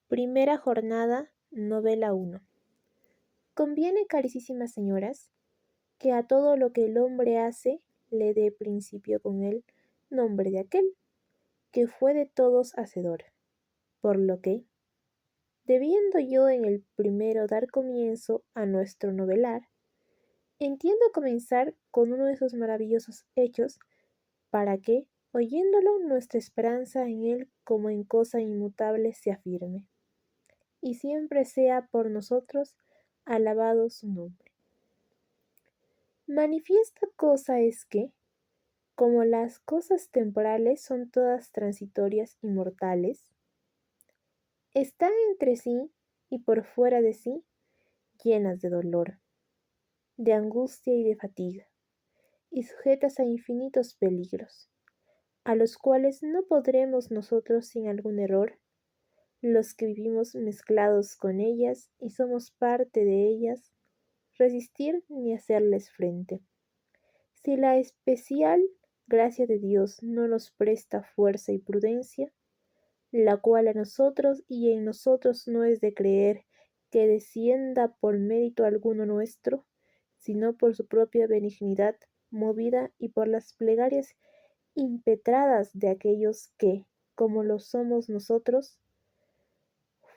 Primera jornada, novela 1. Conviene, carísimas señoras, que a todo lo que el hombre hace le dé principio con el nombre de aquel, que fue de todos hacedor. Por lo que, debiendo yo en el primero dar comienzo a nuestro novelar, entiendo comenzar con uno de esos maravillosos hechos, para que, oyéndolo, nuestra esperanza en él como en cosa inmutable se afirme, y siempre sea por nosotros alabado su nombre. Manifiesta cosa es que, como las cosas temporales son todas transitorias y mortales, están entre sí y por fuera de sí llenas de dolor, de angustia y de fatiga, y sujetas a infinitos peligros, a los cuales no podremos nosotros sin algún error, los que vivimos mezclados con ellas y somos parte de ellas, resistir ni hacerles frente. Si la especial gracia de Dios no nos presta fuerza y prudencia, la cual a nosotros y en nosotros no es de creer que descienda por mérito alguno nuestro, sino por su propia benignidad, movida y por las plegarias impetradas de aquellos que, como lo somos nosotros,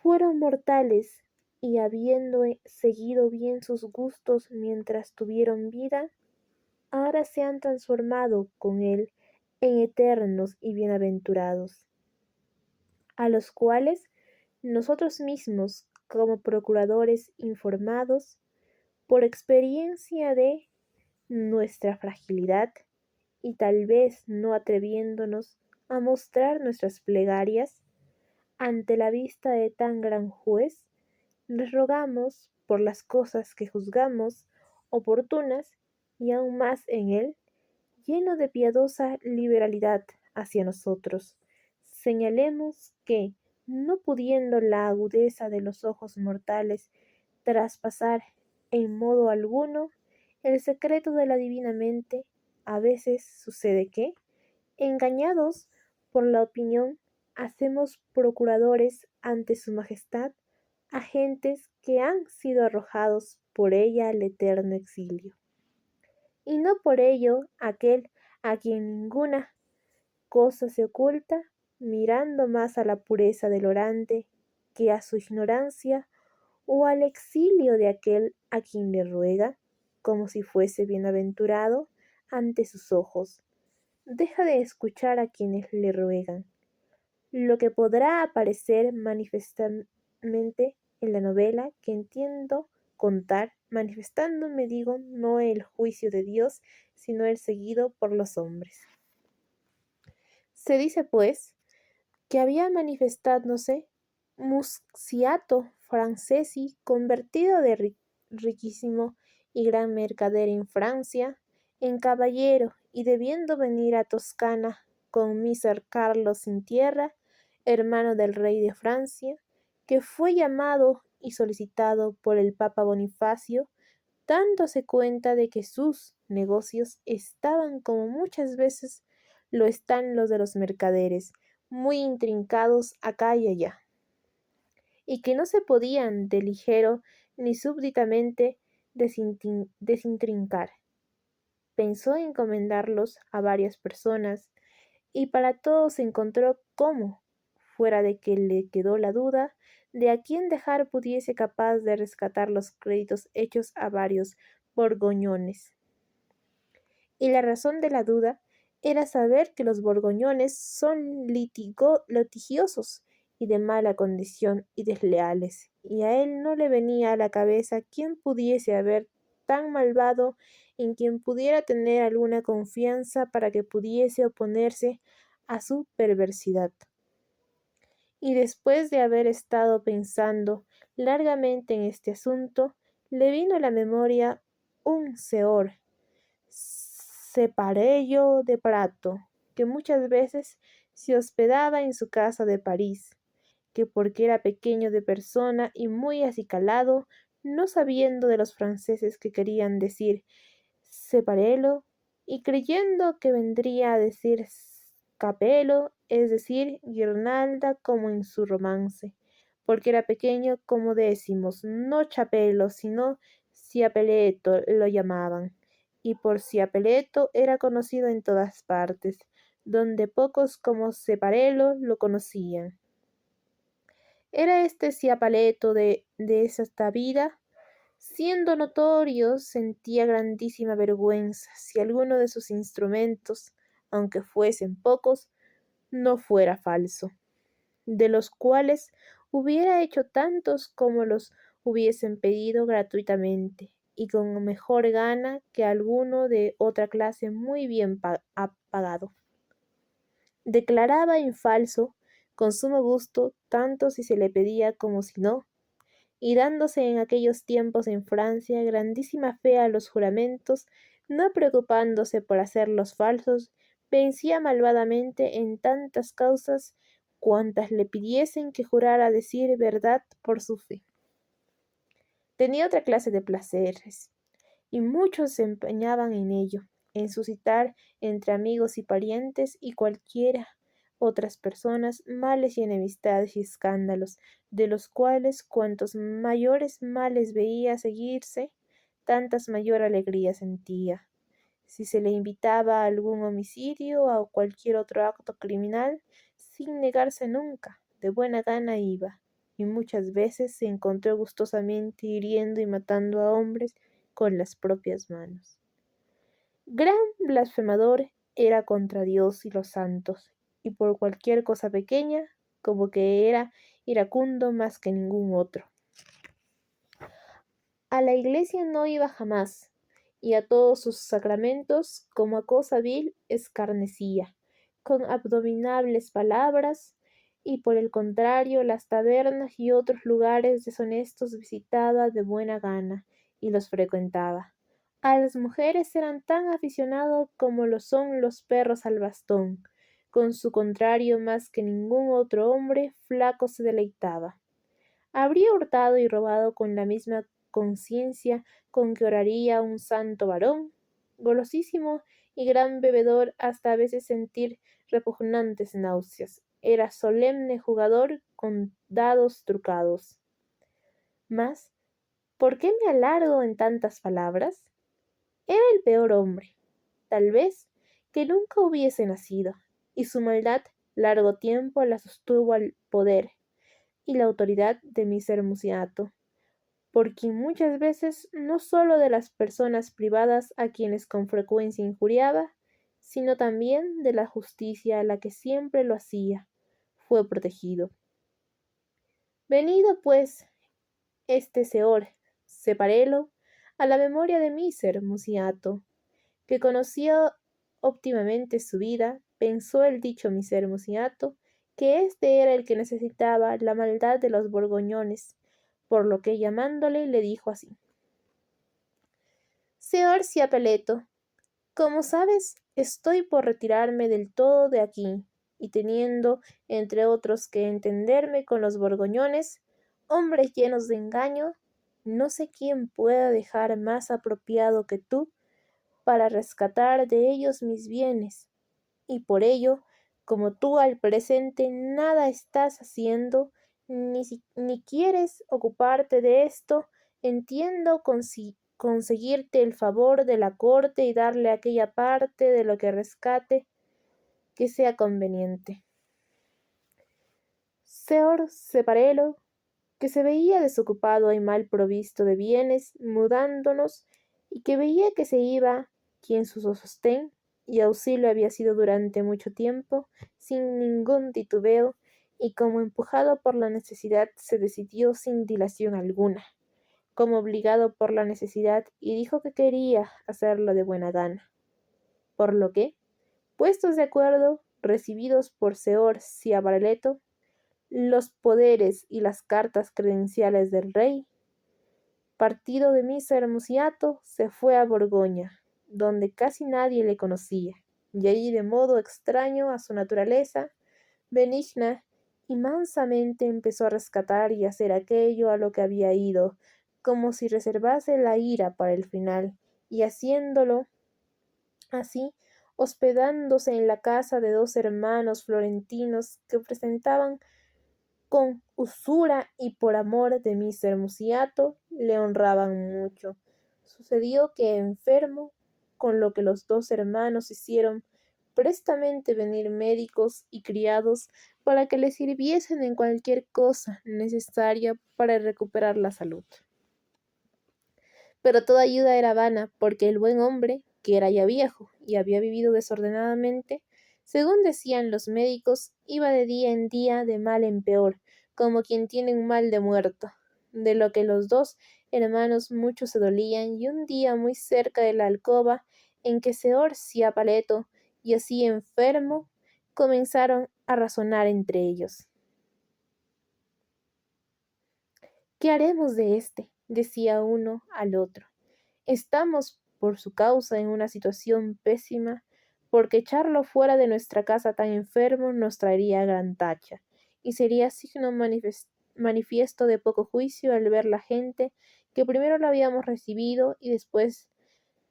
fueron mortales y habiendo seguido bien sus gustos mientras tuvieron vida, ahora se han transformado con él en eternos y bienaventurados, a los cuales nosotros mismos, como procuradores informados, por experiencia de nuestra fragilidad, y tal vez no atreviéndonos a mostrar nuestras plegarias ante la vista de tan gran juez, les rogamos por las cosas que juzgamos oportunas y aún más en él, lleno de piadosa liberalidad hacia nosotros, señalemos que, no pudiendo la agudeza de los ojos mortales traspasar en modo alguno el secreto de la divina mente, a veces sucede que, engañados por la opinión, hacemos procuradores ante su majestad a gentes que han sido arrojados por ella al eterno exilio. Y no por ello aquel a quien ninguna cosa se oculta, mirando más a la pureza del orante que a su ignorancia, o al exilio de aquel a quien le ruega, como si fuese bienaventurado ante sus ojos, deja de escuchar a quienes le ruegan, lo que podrá aparecer manifestamente en la novela que entiendo contar, manifestándome digo no el juicio de Dios, sino el seguido por los hombres. Se dice pues que había manifestándose Musciato Francesi, convertido de riquísimo y gran mercader en Francia, en caballero, y debiendo venir a Toscana con Míser Carlos sin tierra, hermano del rey de Francia, que fue llamado y solicitado por el Papa Bonifacio, dándose cuenta de que sus negocios estaban como muchas veces lo están los de los mercaderes, muy intrincados acá y allá, y que no se podían de ligero ni súbditamente desintrincar. Pensó encomendarlos a varias personas, y para todos encontró cómo, fuera de que le quedó la duda de a quién dejar pudiese capaz de rescatar los créditos hechos a varios borgoñones. Y la razón de la duda era saber que los borgoñones son litigiosos y de mala condición y desleales, y a él no le venía a la cabeza quién pudiese haber tan malvado en quien pudiera tener alguna confianza para que pudiese oponerse a su perversidad. Y después de haber estado pensando largamente en este asunto, le vino a la memoria un seor, Separello de Prato, que muchas veces se hospedaba en su casa de París, que porque era pequeño de persona y muy acicalado, no sabiendo de los franceses que querían decir separelo, y creyendo que vendría a decir capelo, es decir, guirnalda como en su romance, porque era pequeño como décimos, no Chapelo, sino Ciapeleto lo llamaban, y por Ciapeleto era conocido en todas partes, donde pocos como Ceparelo lo conocían. Era este Ciapaleto de esta vida. Siendo notorio, sentía grandísima vergüenza si alguno de sus instrumentos, aunque fuesen pocos, no fuera falso, de los cuales hubiera hecho tantos como los hubiesen pedido gratuitamente, y con mejor gana que alguno de otra clase muy bien pagado. Declaraba en falso, con sumo gusto, tanto si se le pedía como si no, y dándose en aquellos tiempos en Francia grandísima fe a los juramentos, no preocupándose por hacerlos falsos, vencía malvadamente en tantas causas cuantas le pidiesen que jurara decir verdad por su fe. Tenía otra clase de placeres, y muchos se empeñaban en ello, en suscitar entre amigos y parientes y cualquiera otras personas males y enemistades y escándalos, de los cuales cuantos mayores males veía seguirse, tantas mayor alegría sentía. Si se le invitaba a algún homicidio o a cualquier otro acto criminal, sin negarse nunca, de buena gana iba, y muchas veces se encontró gustosamente hiriendo y matando a hombres con las propias manos. Gran blasfemador era contra Dios y los santos, y por cualquier cosa pequeña, como que era iracundo más que ningún otro. A la iglesia no iba jamás, y a todos sus sacramentos, como a cosa vil, escarnecía, con abominables palabras, y por el contrario las tabernas y otros lugares deshonestos visitaba de buena gana, y los frecuentaba. A las mujeres eran tan aficionados como lo son los perros al bastón, con su contrario más que ningún otro hombre flaco se deleitaba. Habría hurtado y robado con la misma conciencia con que oraría un santo varón, golosísimo y gran bebedor hasta a veces sentir repugnantes náuseas. Era solemne jugador con dados trucados. Mas, ¿por qué me alargo en tantas palabras? Era el peor hombre, tal vez, que nunca hubiese nacido, y su maldad largo tiempo la sostuvo al poder y la autoridad de mi Hermosiato, por quien muchas veces no sólo de las personas privadas a quienes con frecuencia injuriaba, sino también de la justicia a la que siempre lo hacía, fue protegido. Venido, pues, este seor, separélo a la memoria de mi Hermosiato, que conocía óptimamente su vida, pensó el dicho miser Mosiato que éste era el que necesitaba la maldad de los borgoñones, por lo que llamándole le dijo así: Señor Ciapeleto, como sabes, estoy por retirarme del todo de aquí, y teniendo, entre otros, que entenderme con los borgoñones, hombres llenos de engaño, no sé quién pueda dejar más apropiado que tú para rescatar de ellos mis bienes, y por ello, como tú al presente nada estás haciendo, ni quieres ocuparte de esto, entiendo conseguirte el favor de la corte y darle aquella parte de lo que rescate que sea conveniente. Señor Separelo, que se veía desocupado y mal provisto de bienes, mudándonos, y que veía que se iba quien su sostén y auxilio había sido durante mucho tiempo, sin ningún titubeo, y como empujado por la necesidad, se decidió sin dilación alguna, como obligado por la necesidad, y dijo que quería hacerlo de buena gana. Por lo que, puestos de acuerdo, recibidos por señor Ciabarleto, los poderes y las cartas credenciales del rey, partido de Misa Hermosiato, se fue a Borgoña, donde casi nadie le conocía, y allí de modo extraño a su naturaleza, benigna y mansamente empezó a rescatar y hacer aquello a lo que había ido, como si reservase la ira para el final, y haciéndolo así, hospedándose en la casa de dos hermanos florentinos que presentaban con usura y por amor de Mr. Musiato le honraban mucho. Sucedió que enfermo, con lo que los dos hermanos hicieron prestamente venir médicos y criados para que le sirviesen en cualquier cosa necesaria para recuperar la salud. Pero toda ayuda era vana, porque el buen hombre, que era ya viejo y había vivido desordenadamente, según decían los médicos, iba de día en día de mal en peor, como quien tiene un mal de muerto, de lo que los dos hermanos mucho se dolían, y un día muy cerca de la alcoba en que se orcía Paleto, y así enfermo, comenzaron a razonar entre ellos. ¿Qué haremos de éste? Decía uno al otro. Estamos por su causa en una situación pésima, porque echarlo fuera de nuestra casa tan enfermo nos traería gran tacha, y sería signo manifiesto de poco juicio al ver la gente que primero lo habíamos recibido y después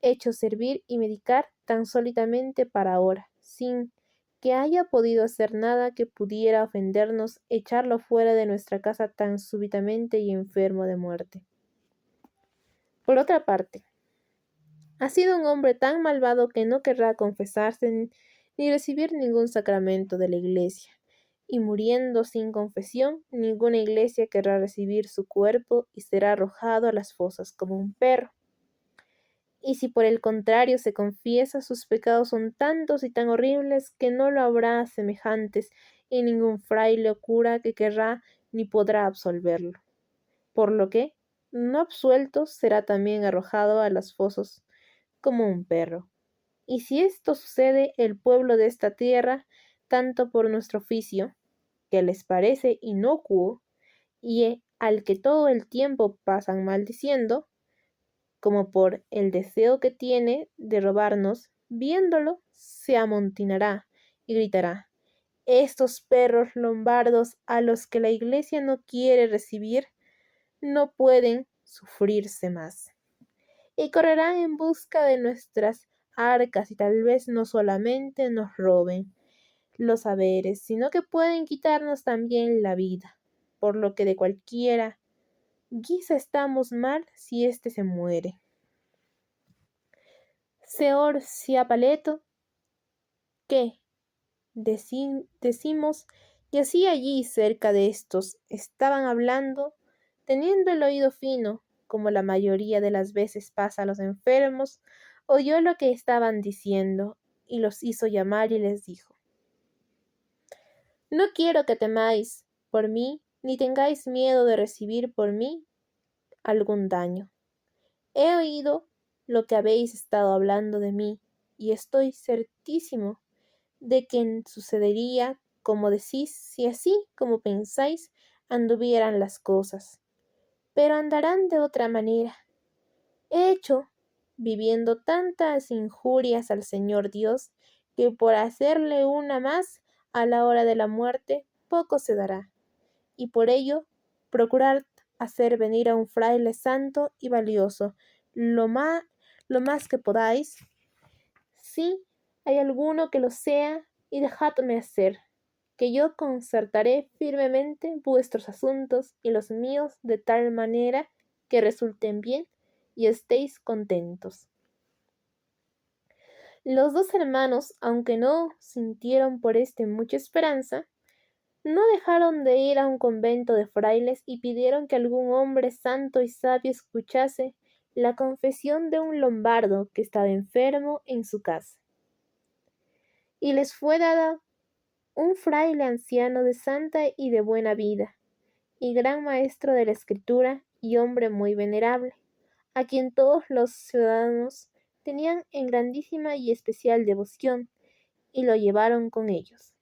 hecho servir y medicar tan sólitamente para ahora, sin que haya podido hacer nada que pudiera ofendernos, echarlo fuera de nuestra casa tan súbitamente y enfermo de muerte. Por otra parte, ha sido un hombre tan malvado que no querrá confesarse ni recibir ningún sacramento de la iglesia, y muriendo sin confesión, ninguna iglesia querrá recibir su cuerpo y será arrojado a las fosas como un perro. Y si por el contrario se confiesa, sus pecados son tantos y tan horribles que no lo habrá semejantes y ningún fraile o cura que querrá ni podrá absolverlo. Por lo que, no absuelto, será también arrojado a las fosas como un perro. Y si esto sucede, el pueblo de esta tierra, tanto por nuestro oficio, que les parece inocuo, y al que todo el tiempo pasan maldiciendo, como por el deseo que tiene de robarnos, viéndolo, se amontonará y gritará: estos perros lombardos a los que la iglesia no quiere recibir, no pueden sufrirse más. Y correrán en busca de nuestras arcas y tal vez no solamente nos roben los haberes, sino que pueden quitarnos también la vida, por lo que de cualquiera guisa estamos mal si éste se muere. Seor Ciapaleto, ¿qué decimos? Y así allí cerca de estos estaban hablando, teniendo el oído fino, como la mayoría de las veces pasa a los enfermos, oyó lo que estaban diciendo y los hizo llamar y les dijo: no quiero que temáis por mí, ni tengáis miedo de recibir por mí algún daño. He oído lo que habéis estado hablando de mí, y estoy certísimo de que sucedería como decís, si así como pensáis anduvieran las cosas. Pero andarán de otra manera. He hecho, viviendo tantas injurias al Señor Dios, que por hacerle una más a la hora de la muerte, poco se dará. Y por ello, procurad hacer venir a un fraile santo y valioso, lo más que podáis, si hay alguno que lo sea, y dejadme hacer, que yo concertaré firmemente vuestros asuntos y los míos de tal manera que resulten bien y estéis contentos. Los dos hermanos, aunque no sintieron por mucha esperanza, no dejaron de ir a un convento de frailes y pidieron que algún hombre santo y sabio escuchase la confesión de un lombardo que estaba enfermo en su casa. Y les fue dada un fraile anciano de santa y de buena vida, y gran maestro de la escritura y hombre muy venerable, a quien todos los ciudadanos tenían en grandísima y especial devoción, y lo llevaron con ellos,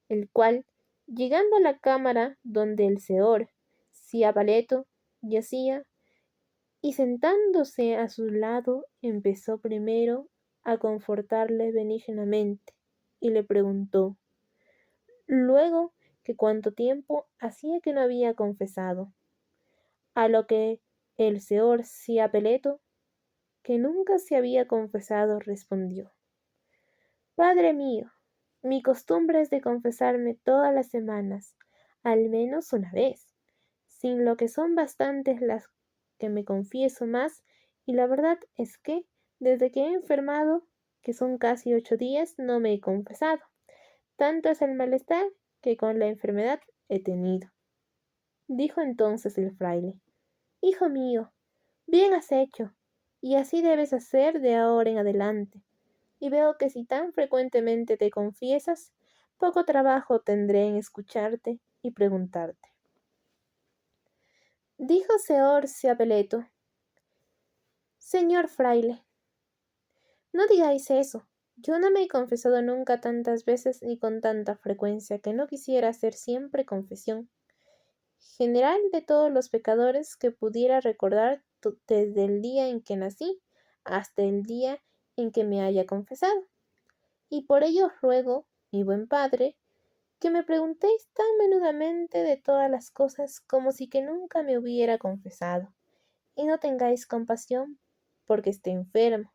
el cual, llegando a la cámara donde el señor Ciapaleto yacía, y sentándose a su lado, empezó primero a confortarle benignamente, y le preguntó luego que cuánto tiempo hacía que no había confesado, a lo que el señor Ciapaleto, que nunca se había confesado, respondió: Padre mío, mi costumbre es de confesarme todas las semanas, al menos una vez, sin lo que son bastantes las que me confieso más, y la verdad es que, desde que he enfermado, que son casi 8 días, no me he confesado. Tanto es el malestar que con la enfermedad he tenido. Dijo entonces el fraile: Hijo mío, bien has hecho, y así debes hacer de ahora en adelante. Y veo que si tan frecuentemente te confiesas, poco trabajo tendré en escucharte y preguntarte. Dijo Seor Ciapeleto: Señor fraile, no digáis eso. Yo no me he confesado nunca tantas veces ni con tanta frecuencia que no quisiera hacer siempre confesión general de todos los pecadores que pudiera recordar desde el día en que nací hasta el día en que me haya confesado. Y por ello os ruego, mi buen Padre, que me preguntéis tan menudamente de todas las cosas como si que nunca me hubiera confesado, y no tengáis compasión porque esté enfermo.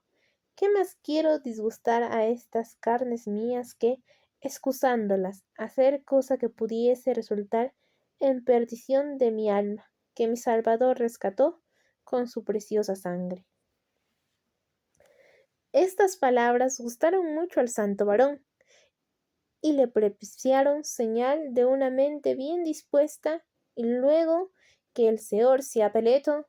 ¿Qué más quiero disgustar a estas carnes mías que, excusándolas, hacer cosa que pudiese resultar en perdición de mi alma, que mi Salvador rescató con su preciosa sangre? Estas palabras gustaron mucho al santo varón, y le propiciaron señal de una mente bien dispuesta, y luego que el señor Ciapeleto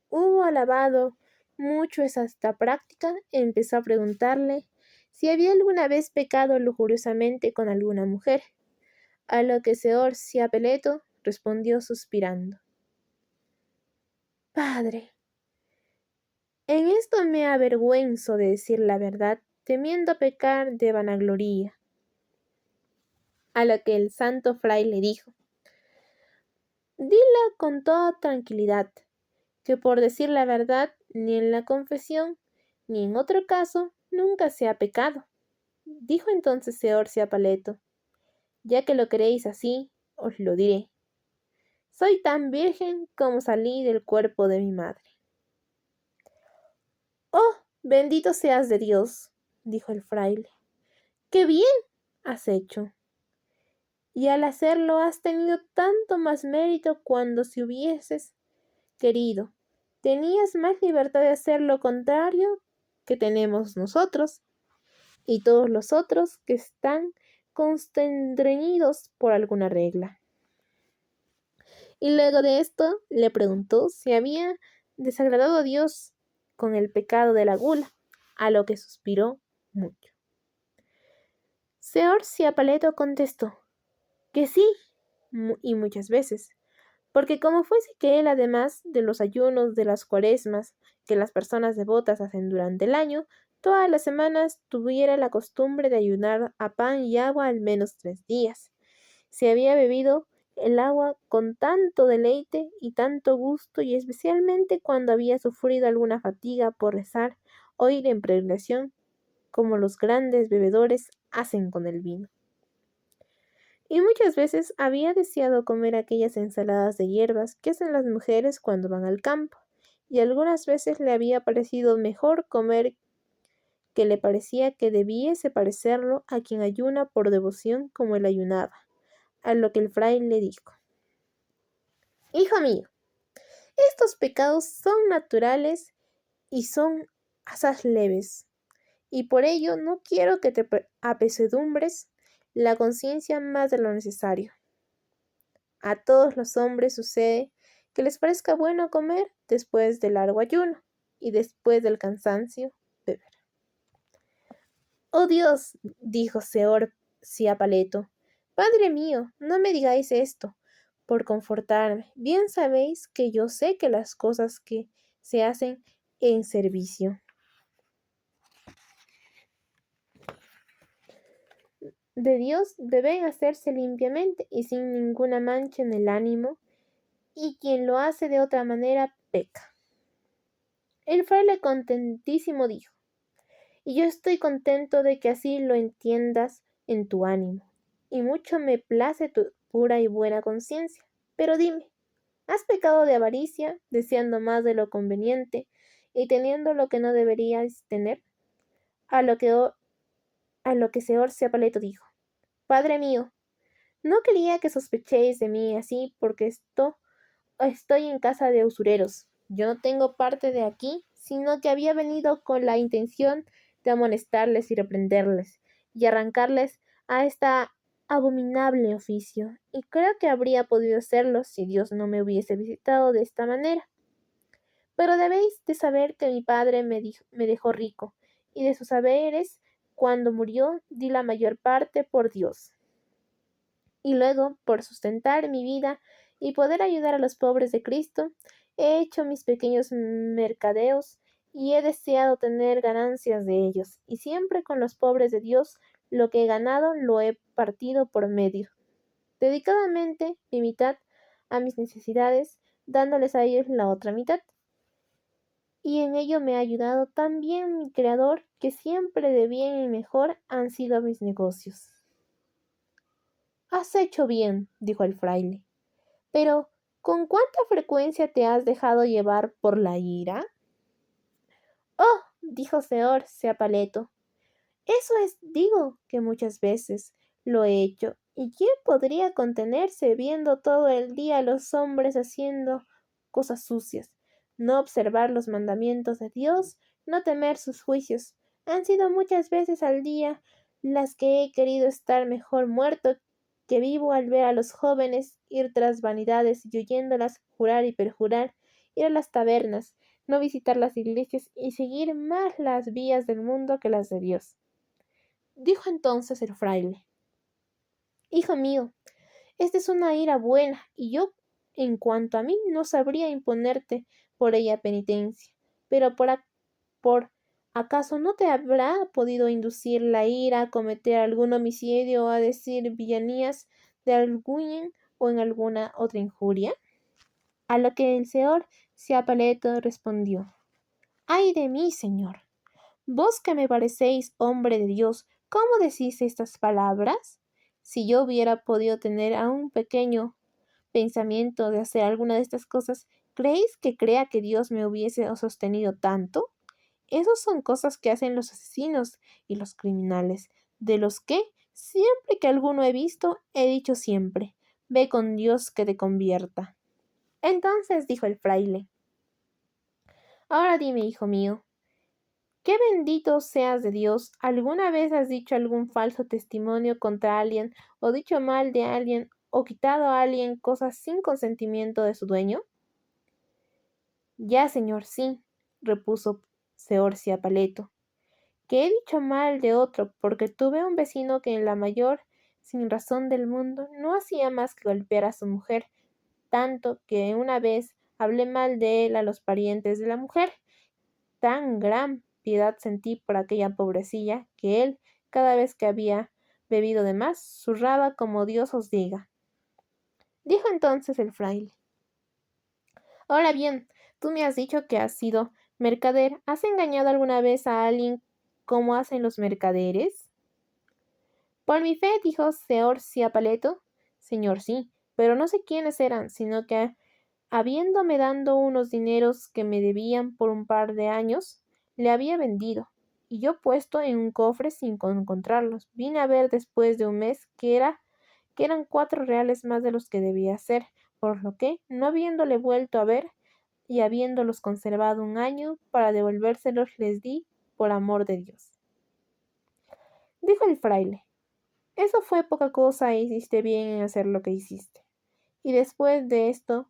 hubo alabado mucho esta práctica, empezó a preguntarle si había alguna vez pecado lujuriosamente con alguna mujer, a lo que señor Ciapeleto respondió suspirando: Padre, en esto me avergüenzo de decir la verdad, temiendo pecar de vanagloria. A lo que el santo fraile dijo: Dila con toda tranquilidad, que por decir la verdad, ni en la confesión, ni en otro caso, nunca se ha pecado. Dijo entonces señor Ciapaleto: Ya que lo queréis así, os lo diré. Soy tan virgen como salí del cuerpo de mi madre. Oh, bendito seas de Dios, dijo el fraile. ¡Qué bien has hecho! Y al hacerlo has tenido tanto más mérito cuando si hubieses querido. Tenías más libertad de hacer lo contrario que tenemos nosotros y todos los otros que están constreñidos por alguna regla. Y luego de esto le preguntó si había desagradado a Dios con el pecado de la gula, a lo que suspiró mucho. Seor Ciapaleto contestó que sí, y muchas veces, porque como fuese que él, además de los ayunos de las cuaresmas que las personas devotas hacen durante el año, todas las semanas tuviera la costumbre de ayunar a pan y agua al menos 3 días. Se había bebido el agua con tanto deleite y tanto gusto, y especialmente cuando había sufrido alguna fatiga por rezar o ir en peregrinación, como los grandes bebedores hacen con el vino. Y muchas veces había deseado comer aquellas ensaladas de hierbas que hacen las mujeres cuando van al campo, y algunas veces le había parecido mejor comer que le parecía que debiese parecerlo a quien ayuna por devoción como él ayunaba, a lo que el fraile le dijo: Hijo mío, estos pecados son naturales y son asaz leves, y por ello no quiero que te apesadumbres la conciencia más de lo necesario. A todos los hombres sucede que les parezca bueno comer después del largo ayuno y después del cansancio beber. Oh Dios, dijo señor Ciapaleto, Padre mío, no me digáis esto por confortarme. Bien sabéis que yo sé que las cosas que se hacen en servicio de Dios deben hacerse limpiamente y sin ninguna mancha en el ánimo, y quien lo hace de otra manera peca. El fraile contentísimo dijo: Y yo estoy contento de que así lo entiendas en tu ánimo, y mucho me place tu pura y buena conciencia. Pero dime, ¿has pecado de avaricia, deseando más de lo conveniente y teniendo lo que no deberías tener? A lo que señor Ciapaleto dijo: Padre mío, No quería que sospechéis de mí así, porque estoy en casa de usureros. Yo no tengo parte de aquí, sino que había venido con la intención de amonestarles y reprenderles, y arrancarles a esta abominable oficio, y creo que habría podido hacerlo si Dios no me hubiese visitado de esta manera. Pero debéis de saber que mi padre me dejó rico, y de sus haberes, cuando murió, di la mayor parte por Dios. Y luego, por sustentar mi vida y poder ayudar a los pobres de Cristo, he hecho mis pequeños mercadeos y he deseado tener ganancias de ellos, y siempre con los pobres de Dios lo que he ganado lo he partido por medio, dedicadamente mi mitad a mis necesidades, dándoles a ellos la otra mitad. Y en ello me ha ayudado tan bien mi Creador, que siempre de bien y mejor han sido mis negocios. Has hecho bien, dijo el fraile. Pero, ¿con cuánta frecuencia te has dejado llevar por la ira? Oh, dijo Seor Seapaleto, eso es, digo, que muchas veces lo he hecho. ¿Y quién podría contenerse viendo todo el día a los hombres haciendo cosas sucias? No observar los mandamientos de Dios, no temer sus juicios. Han sido muchas veces al día las que he querido estar mejor muerto que vivo al ver a los jóvenes ir tras vanidades y oyéndolas jurar y perjurar, ir a las tabernas, no visitar las iglesias y seguir más las vías del mundo que las de Dios. Dijo entonces el fraile: Hijo mío, esta es una ira buena, y yo, en cuanto a mí, no sabría imponerte por ella penitencia. Pero por acaso no te habrá podido inducir la ira a cometer algún homicidio o a decir villanías de alguien o en alguna otra injuria. A lo que el señor Ciapaleto respondió: Ay de mí, señor. Vos que me parecéis hombre de Dios, ¿cómo decís estas palabras? Si yo hubiera podido tener a un pequeño pensamiento de hacer alguna de estas cosas, ¿creéis que crea que Dios me hubiese sostenido tanto? Esas son cosas que hacen los asesinos y los criminales, de los que, siempre que alguno he visto, he dicho siempre, ve con Dios que te convierta. Entonces dijo el fraile: Ahora dime, hijo mío, qué bendito seas de Dios, ¿alguna vez has dicho algún falso testimonio contra alguien, o dicho mal de alguien, o quitado a alguien cosas sin consentimiento de su dueño? Ya, señor, sí, repuso Seorcia Paleto, que he dicho mal de otro, porque tuve un vecino que en la mayor sin razón del mundo no hacía más que golpear a su mujer, tanto que una vez hablé mal de él a los parientes de la mujer. Tan gran piedad sentí por aquella pobrecilla, que él, cada vez que había bebido de más, zurraba como Dios os diga. Dijo entonces el fraile: Ahora bien, tú me has dicho que has sido mercader. ¿Has engañado alguna vez a alguien como hacen los mercaderes? Por mi fe, dijo señor Ciapaleto, señor sí, pero no sé quiénes eran, sino que habiéndome dado unos dineros que me debían por un par de años, le había vendido, y yo puesto en un cofre sin encontrarlos. Vine a ver después de un mes que eran 4 reales más de los que debía ser, por lo que, no habiéndole vuelto a ver, y habiéndolos conservado un año, para devolvérselos les di por amor de Dios. Dijo el fraile: Eso fue poca cosa e hiciste bien en hacer lo que hiciste. Y después de esto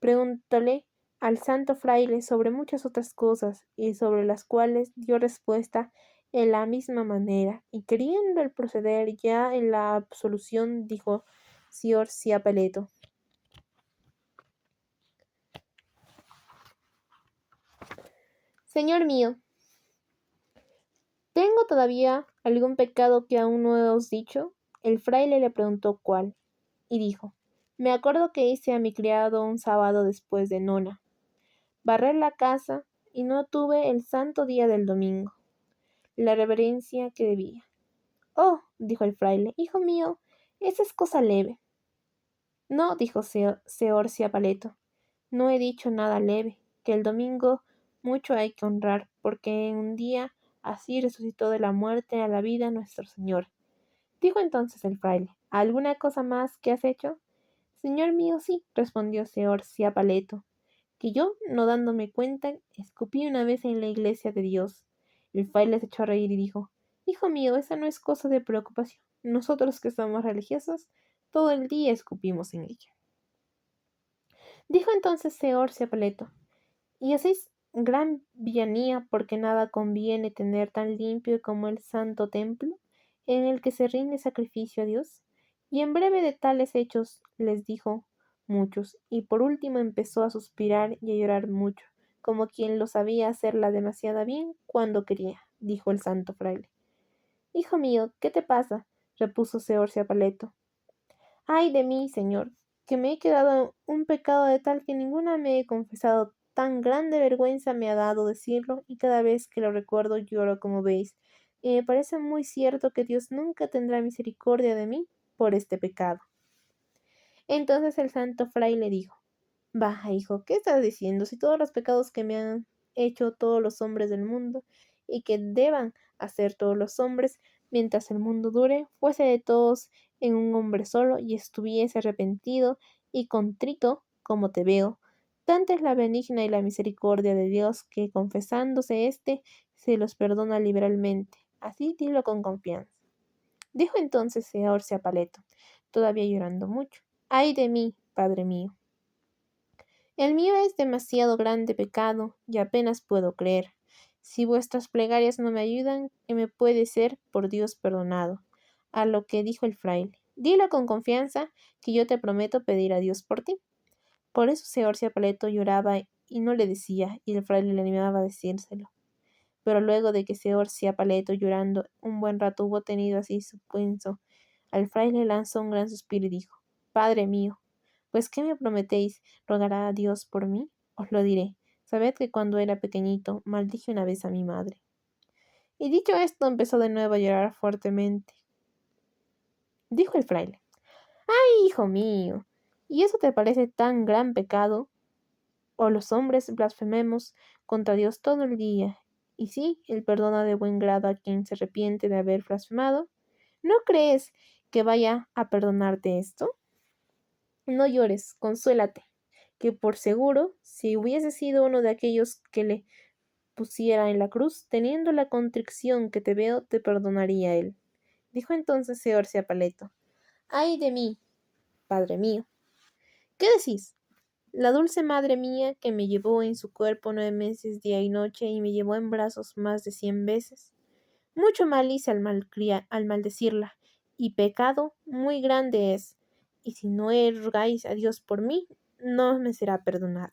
preguntóle al santo fraile sobre muchas otras cosas, y sobre las cuales dio respuesta en la misma manera, y queriendo el proceder ya en la absolución, dijo Sior Ciapaleto: Señor mío, ¿tengo todavía algún pecado que aún no os dicho? El fraile le preguntó cuál, y dijo: Me acuerdo que hice a mi criado un sábado después de nona, barrer la casa, y no tuve el santo día del domingo la reverencia que debía. Oh, dijo el fraile, hijo mío, esa es cosa leve. No, dijo Seor Ciapaleto, no he dicho nada leve, que el domingo mucho hay que honrar, porque en un día así resucitó de la muerte a la vida nuestro Señor. Dijo entonces el fraile: ¿alguna cosa más que has hecho? Señor mío, sí, respondió seor Ciapaleto, que yo, no dándome cuenta, escupí una vez en la iglesia de Dios. El fraile se echó a reír y dijo: hijo mío, esa no es cosa de preocupación. Nosotros que somos religiosos, todo el día escupimos en ella. Dijo entonces seor Ciapaleto: y hacéis gran villanía, porque nada conviene tener tan limpio como el santo templo, en el que se rinde sacrificio a Dios. Y en breve de tales hechos les dijo muchos, y por último empezó a suspirar y a llorar mucho, como quien lo sabía hacerla demasiado bien cuando quería. Dijo el santo fraile: hijo mío, ¿qué te pasa? Repuso seor Ciapaleto. Ay de mí, señor, que me he quedado un pecado de tal que ninguna me he confesado. Tan grande vergüenza me ha dado decirlo, y cada vez que lo recuerdo lloro, como veis, y me parece muy cierto que Dios nunca tendrá misericordia de mí por este pecado. Entonces el santo fraile dijo: baja, hijo, ¿qué estás diciendo? Si todos los pecados que me han hecho todos los hombres del mundo, y que deban hacer todos los hombres, mientras el mundo dure, fuese de todos en un hombre solo, y estuviese arrepentido y contrito, como te veo, tanta es la benigna y la misericordia de Dios, que confesándose éste, se los perdona liberalmente. Así dilo con confianza. Dijo entonces señor Ciapaleto, todavía llorando mucho: ay de mí, padre mío. El mío es demasiado grande pecado, y apenas puedo creer. Si vuestras plegarias no me ayudan, que me puede ser por Dios perdonado. A lo que dijo el fraile: dilo con confianza, que yo te prometo pedir a Dios por ti. Por eso señor Ciapaleto lloraba y no le decía, y el fraile le animaba a decírselo. Pero luego de que señor Ciapaleto, llorando un buen rato, hubo tenido así su punzo, al fraile lanzó un gran suspiro y dijo: padre mío, pues ¿qué me prometéis? ¿Rogará a Dios por mí? Os lo diré. Sabed que cuando era pequeñito maldije una vez a mi madre. Y dicho esto empezó de nuevo a llorar fuertemente. Dijo el fraile: ¡ay, hijo mío! ¿Y eso te parece tan gran pecado? O los hombres blasfememos contra Dios todo el día, y sí, Él perdona de buen grado a quien se arrepiente de haber blasfemado. ¿No crees que vaya a perdonarte esto? No llores, consuélate, que por seguro, si hubiese sido uno de aquellos que le pusiera en la cruz, teniendo la contrición que te veo, te perdonaría él. Dijo entonces Seorcia Paleto: ay de mí, padre mío. ¿Qué decís? La dulce madre mía, que me llevó en su cuerpo 9 meses día y noche, y me llevó en brazos más de 100 veces. Mucho mal hice al maldecirla, y pecado muy grande es, y si no rogáis a Dios por mí, no me será perdonado.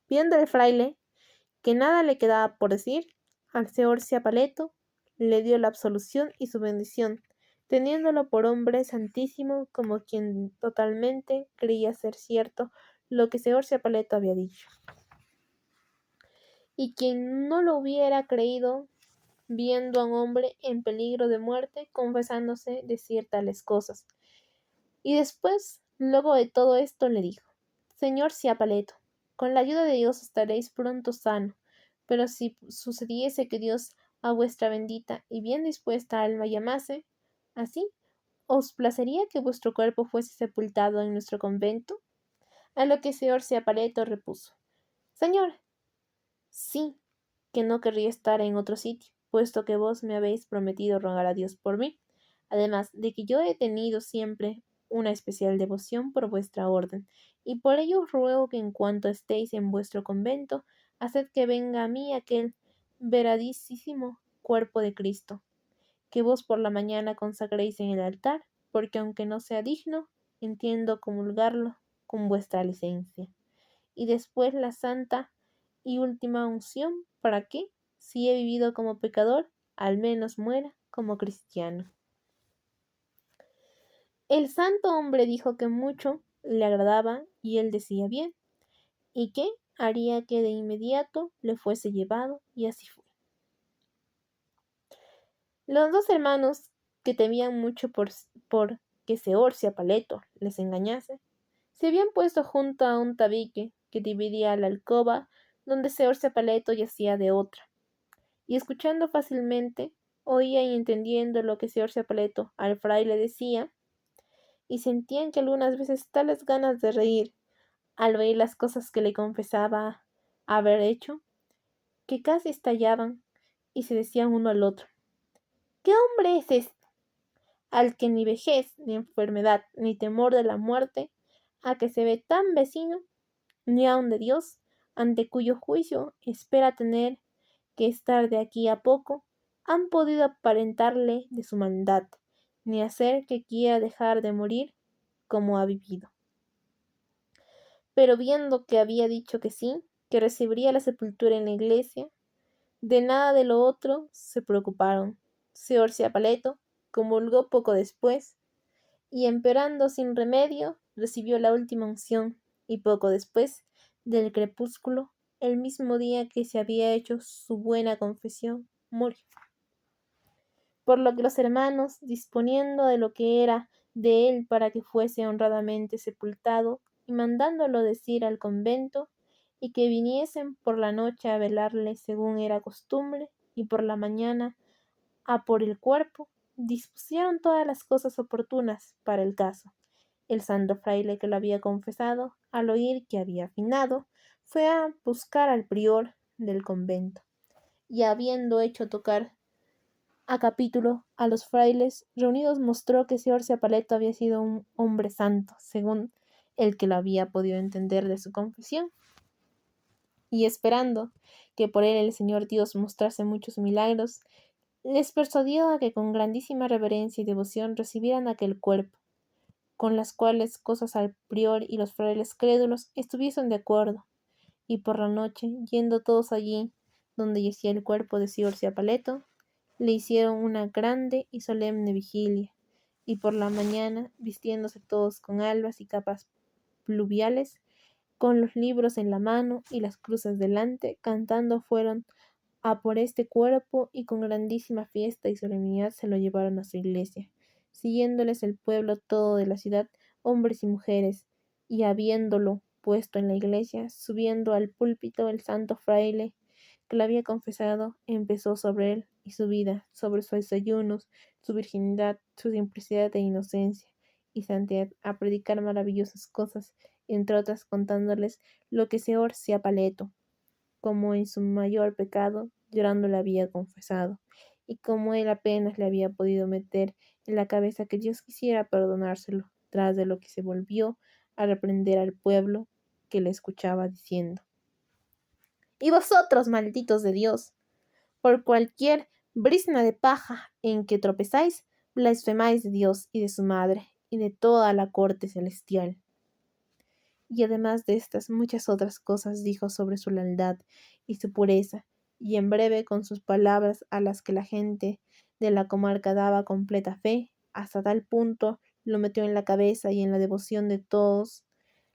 Viendo el fraile que nada le quedaba por decir, al señor Ciapaleto le dio la absolución y su bendición, teniéndolo por hombre santísimo, como quien totalmente creía ser cierto lo que el señor Ciapaleto había dicho. Y quien no lo hubiera creído, viendo a un hombre en peligro de muerte, confesándose decir tales cosas. Y después, luego de todo esto, le dijo: señor Ciapaleto, con la ayuda de Dios estaréis pronto sano, pero si sucediese que Dios a vuestra bendita y bien dispuesta alma llamase, así, ¿os placería que vuestro cuerpo fuese sepultado en nuestro convento? A lo que señor Ciapaleto repuso: señor, sí, que no querría estar en otro sitio, puesto que vos me habéis prometido rogar a Dios por mí, además de que yo he tenido siempre una especial devoción por vuestra orden, y por ello os ruego que en cuanto estéis en vuestro convento, haced que venga a mí aquel veradísimo cuerpo de Cristo, que vos por la mañana consagréis en el altar, porque aunque no sea digno, entiendo comulgarlo con vuestra licencia. Y después la santa y última unción, para que, si he vivido como pecador, al menos muera como cristiano. El santo hombre dijo que mucho le agradaba y él decía bien, y que haría que de inmediato le fuese llevado, y así fue. Los dos hermanos, que temían mucho por que Seor Ciapaleto les engañase, se habían puesto junto a un tabique que dividía la alcoba donde Seor Ciapaleto yacía de otra, y escuchando fácilmente oían y entendiendo lo que Sor Ciapaleto al fraile decía, y sentían que algunas veces tales ganas de reír al oír las cosas que le confesaba haber hecho, que casi estallaban y se decían uno al otro: ¿qué hombre es este, al que ni vejez, ni enfermedad, ni temor de la muerte, a que se ve tan vecino, ni aun de Dios, ante cuyo juicio espera tener que estar de aquí a poco, han podido aparentarle de su maldad, ni hacer que quiera dejar de morir como ha vivido? Pero viendo que había dicho que sí, que recibiría la sepultura en la iglesia, de nada de lo otro se preocuparon. Seor Ciapaleto comulgó poco después, y empeorando sin remedio, recibió la última unción, y poco después del crepúsculo, el mismo día que se había hecho su buena confesión, murió. Por lo que los hermanos, disponiendo de lo que era de él para que fuese honradamente sepultado, y mandándolo decir al convento, y que viniesen por la noche a velarle según era costumbre, y por la mañana a por el cuerpo, dispusieron todas las cosas oportunas para el caso. El santo fraile que lo había confesado, al oír que había finado, fue a buscar al prior del convento, y habiendo hecho tocar a capítulo a los frailes reunidos, mostró que Sor Ciapaleto había sido un hombre santo, según el que lo había podido entender de su confesión, y esperando que por él el Señor Dios mostrase muchos milagros, les persuadió a que con grandísima reverencia y devoción recibieran aquel cuerpo, con las cuales cosas al prior y los frailes crédulos estuviesen de acuerdo, y por la noche, yendo todos allí donde yacía el cuerpo de Sor Ciapaleto, le hicieron una grande y solemne vigilia, y por la mañana, vistiéndose todos con albas y capas pluviales, con los libros en la mano y las cruces delante, cantando fueron a por este cuerpo, y con grandísima fiesta y solemnidad se lo llevaron a su iglesia, siguiéndoles el pueblo todo de la ciudad, hombres y mujeres, y habiéndolo puesto en la iglesia, subiendo al púlpito el santo fraile que lo había confesado, empezó sobre él y su vida, sobre sus ayunos, su virginidad, su simplicidad e inocencia y santidad, a predicar maravillosas cosas, entre otras contándoles lo que Seor Ciapaleto, como en su mayor pecado, llorando le había confesado, y como él apenas le había podido meter en la cabeza que Dios quisiera perdonárselo, tras de lo que se volvió a reprender al pueblo que le escuchaba diciendo: y vosotros, malditos de Dios, por cualquier brizna de paja en que tropezáis, blasfemáis de Dios y de su madre, y de toda la corte celestial. Y además de estas muchas otras cosas dijo sobre su lealtad y su pureza, y en breve con sus palabras a las que la gente de la comarca daba completa fe, hasta tal punto lo metió en la cabeza y en la devoción de todos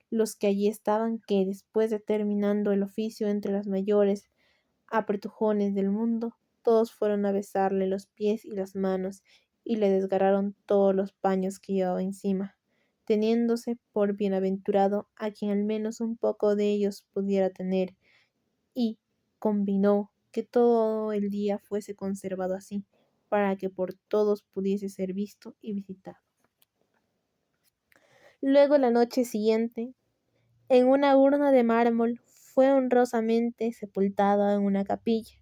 los que allí estaban, que después de terminando el oficio entre las mayores apretujones del mundo, todos fueron a besarle los pies y las manos, y le desgarraron todos los paños que llevaba encima, teniéndose por bienaventurado a quien al menos un poco de ellos pudiera tener, y convinó que todo el día fuese conservado así, para que por todos pudiese ser visto y visitado. Luego la noche siguiente, en una urna de mármol, fue honrosamente sepultado en una capilla,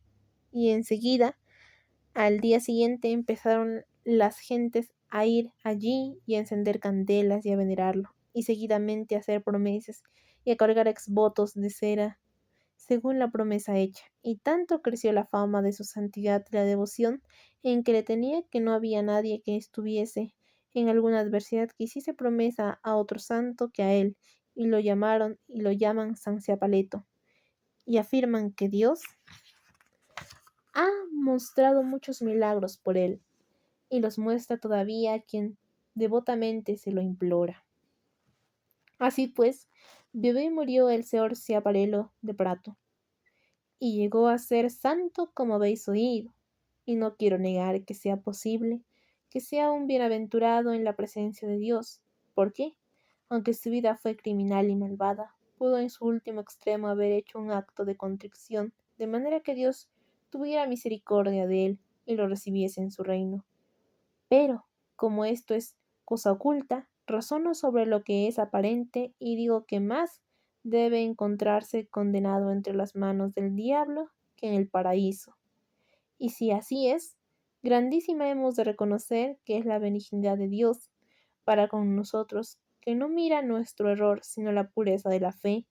y enseguida, al día siguiente, empezaron las gentes a ir allí y a encender candelas y a venerarlo, y seguidamente a hacer promesas y a cargar exvotos de cera según la promesa hecha, y tanto creció la fama de su santidad y la devoción en que le tenía, que no había nadie que estuviese en alguna adversidad que hiciese promesa a otro santo que a él, y lo llamaron y lo llaman San Ciapaleto, y afirman que Dios ha mostrado muchos milagros por él, y los muestra todavía a quien devotamente se lo implora. Así pues, vivió y murió el señor Ciapalelo de Prato, y llegó a ser santo como habéis oído, y no quiero negar que sea posible que sea un bienaventurado en la presencia de Dios, porque, aunque su vida fue criminal y malvada, pudo en su último extremo haber hecho un acto de contrición, de manera que Dios tuviera misericordia de él, y lo recibiese en su reino. Pero, como esto es cosa oculta, razono sobre lo que es aparente y digo que más debe encontrarse condenado entre las manos del diablo que en el paraíso. Y si así es, grandísima hemos de reconocer que es la benignidad de Dios para con nosotros, que no mira nuestro error, sino la pureza de la fe,